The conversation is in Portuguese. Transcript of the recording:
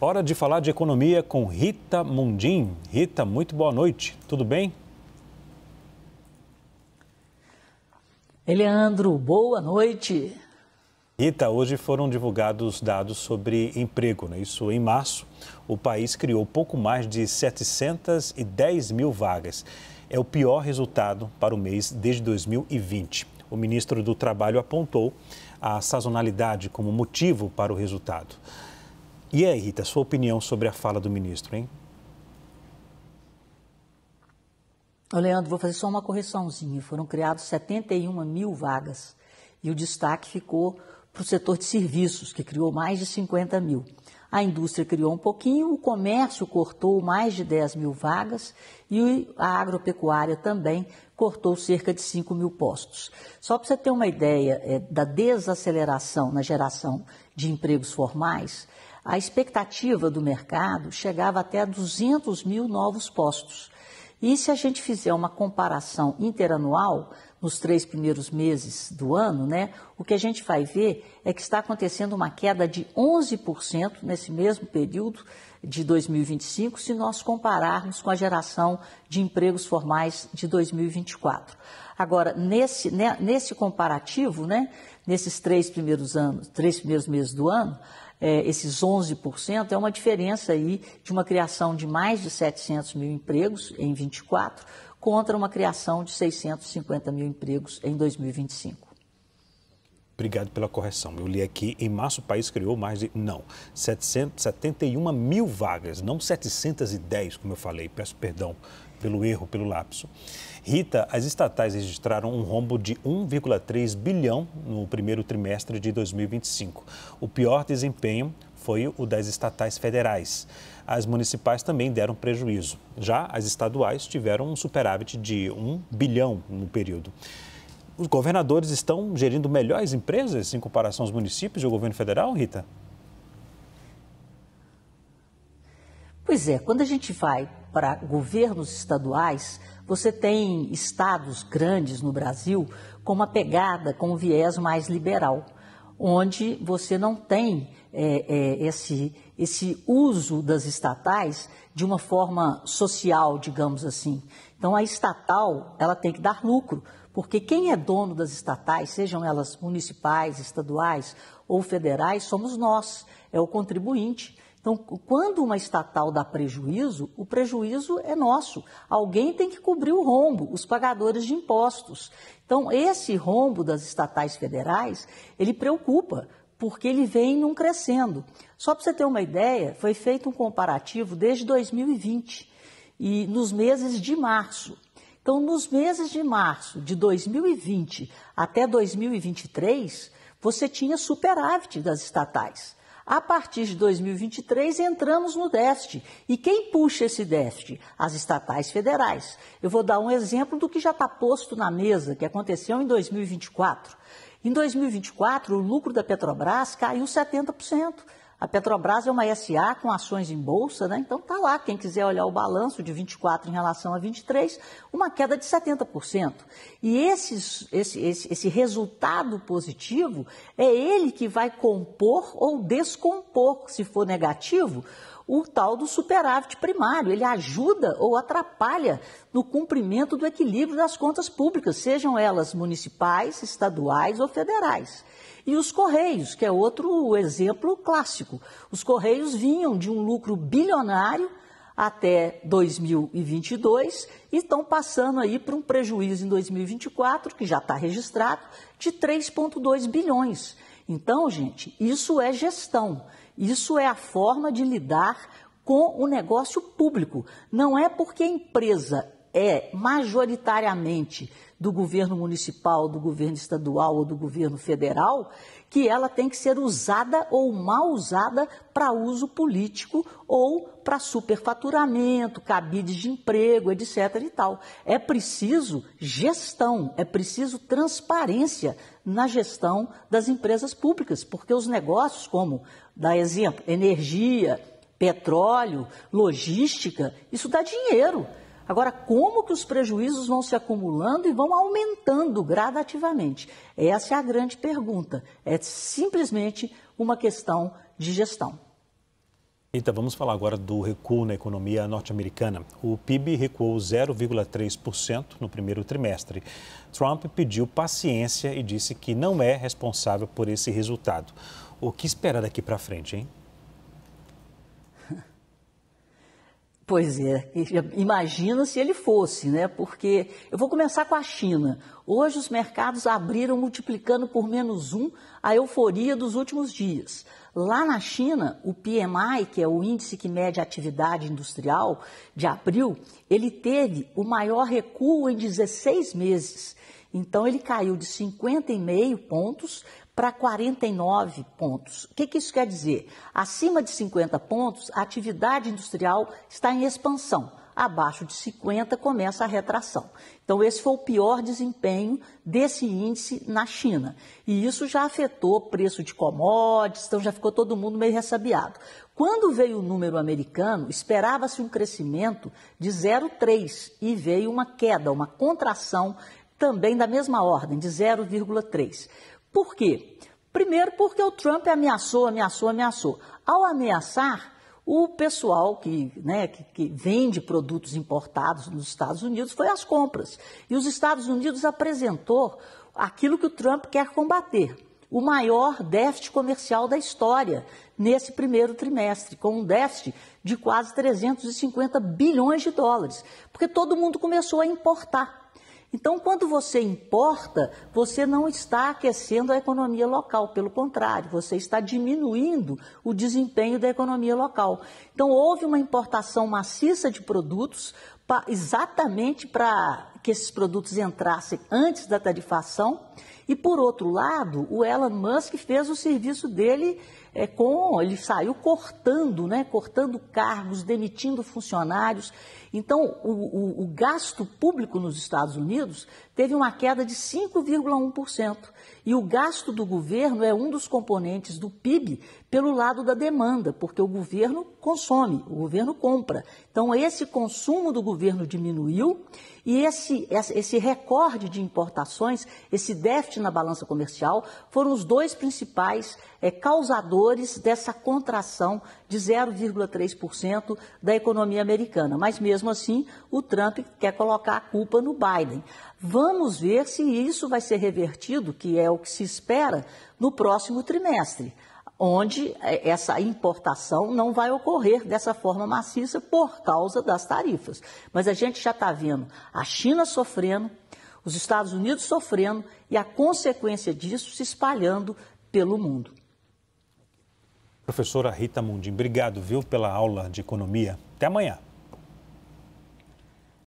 Hora de falar de economia com Rita Mundim. Rita, muito boa noite. Tudo bem? Leandro, boa noite. Rita, hoje foram divulgados dados sobre emprego, né? Isso em março, o país criou pouco mais de 710 mil vagas. É o pior resultado para o mês desde 2020. O ministro do Trabalho apontou a sazonalidade como motivo para o resultado. E aí, Rita, sua opinião sobre a fala do ministro, hein? Leandro, vou fazer só uma correçãozinha. Foram criados 71 mil vagas e o destaque ficou para o setor de serviços, que criou mais de 50 mil. A indústria criou um pouquinho, o comércio cortou mais de 10 mil vagas e a agropecuária também cortou cerca de 5 mil postos. Só para você ter uma ideia da desaceleração na geração de empregos formais, a expectativa do mercado chegava até a 200 mil novos postos. E se a gente fizer uma comparação interanual, nos 3 primeiros meses do ano, o que a gente vai ver é que está acontecendo uma queda de 11% nesse mesmo período de 2025, se nós compararmos com a geração de empregos formais de 2024. Agora, nesse comparativo, nesses 3 primeiros meses do ano, esses 11% é uma diferença aí de uma criação de mais de 700 mil empregos em 24 contra uma criação de 650 mil empregos em 2025. Obrigado pela correção. Eu li aqui, em março o país criou 771 mil vagas, não 710, como eu falei. Peço perdão pelo erro, pelo lapso. Rita, as estatais registraram um rombo de 1,3 bilhão no primeiro trimestre de 2025. O pior desempenho foi o das estatais federais. As municipais também deram prejuízo. Já as estaduais tiveram um superávit de 1 bilhão no período. Os governadores estão gerindo melhor as empresas em comparação aos municípios e ao governo federal, Rita? Pois é, quando a gente vai para governos estaduais, você tem estados grandes no Brasil com uma pegada, com um viés mais liberal, onde você não tem esse uso das estatais de uma forma social, digamos assim. Então, a estatal, ela tem que dar lucro, porque quem é dono das estatais, sejam elas municipais, estaduais ou federais, somos nós, é o contribuinte. Então, quando uma estatal dá prejuízo, o prejuízo é nosso. Alguém tem que cobrir o rombo, os pagadores de impostos. Então, esse rombo das estatais federais, ele preocupa, porque ele vem num crescendo. Só para você ter uma ideia, foi feito um comparativo desde 2020 e nos meses de março. Então, nos meses de março de 2020 até 2023, você tinha superávit das estatais. A partir de 2023, entramos no déficit. E quem puxa esse déficit? As estatais federais. Eu vou dar um exemplo do que já está posto na mesa, que aconteceu em 2024. Em 2024, o lucro da Petrobras caiu 70%. A Petrobras é uma SA com ações em bolsa, então está lá, quem quiser olhar o balanço de 24 em relação a 23, uma queda de 70%. E esse resultado positivo é ele que vai compor ou descompor, se for negativo, o tal do superávit primário. Ele ajuda ou atrapalha no cumprimento do equilíbrio das contas públicas, sejam elas municipais, estaduais ou federais. E os Correios, que é outro exemplo clássico. Os Correios vinham de um lucro bilionário até 2022 e estão passando aí para um prejuízo em 2024, que já está registrado, de 3,2 bilhões. Então, gente, isso é gestão. Isso é a forma de lidar com o negócio público. Não é porque a empresa é majoritariamente do governo municipal, do governo estadual ou do governo federal, que ela tem que ser usada ou mal usada para uso político ou para superfaturamento, cabides de emprego, etc. e tal. É preciso gestão, é preciso transparência na gestão das empresas públicas, porque os negócios como, dá exemplo, energia, petróleo, logística, isso dá dinheiro. Agora, como que os prejuízos vão se acumulando e vão aumentando gradativamente? Essa é a grande pergunta. É simplesmente uma questão de gestão. Eita, vamos falar agora do recuo na economia norte-americana. O PIB recuou 0,3% no primeiro trimestre. Trump pediu paciência e disse que não é responsável por esse resultado. O que esperar daqui para frente, hein? Pois é, imagina se ele fosse, né? Porque eu vou começar com a China. Hoje os mercados abriram multiplicando por -1 a euforia dos últimos dias. Lá na China, o PMI, que é o índice que mede a atividade industrial de abril, ele teve o maior recuo em 16 meses. Então ele caiu de 50,5 pontos para 49 pontos. O que isso quer dizer? Acima de 50 pontos, a atividade industrial está em expansão. Abaixo de 50 começa a retração. Então esse foi o pior desempenho desse índice na China. E isso já afetou o preço de commodities, então já ficou todo mundo meio ressabiado. Quando veio o número americano, esperava-se um crescimento de 0,3 e veio uma queda, uma contração também da mesma ordem, de 0,3. Por quê? Primeiro porque o Trump ameaçou. Ao ameaçar, o pessoal que vende produtos importados nos Estados Unidos foi às compras. E os Estados Unidos apresentou aquilo que o Trump quer combater, o maior déficit comercial da história nesse primeiro trimestre, com um déficit de quase 350 bilhões de dólares, porque todo mundo começou a importar. Então, quando você importa, você não está aquecendo a economia local, pelo contrário, você está diminuindo o desempenho da economia local. Então, houve uma importação maciça de produtos exatamente para que esses produtos entrassem antes da tarifação. E, por outro lado, o Elon Musk fez o serviço dele ele saiu cortando cargos, demitindo funcionários. Então, o gasto público nos Estados Unidos teve uma queda de 5,1%. E o gasto do governo é um dos componentes do PIB pelo lado da demanda, porque o governo consome, o governo compra. Então, esse consumo do governo diminuiu e esse recorde de importações, esse déficit na balança comercial, foram os dois principais causadores dessa contração de 0,3% da economia americana. Mas, mesmo assim, o Trump quer colocar a culpa no Biden. Vamos ver se isso vai ser revertido, que é o que se espera, no próximo trimestre, onde essa importação não vai ocorrer dessa forma maciça por causa das tarifas. Mas a gente já está vendo a China sofrendo, os Estados Unidos sofrendo e a consequência disso se espalhando pelo mundo. Professora Rita Mundim, obrigado, pela aula de economia. Até amanhã.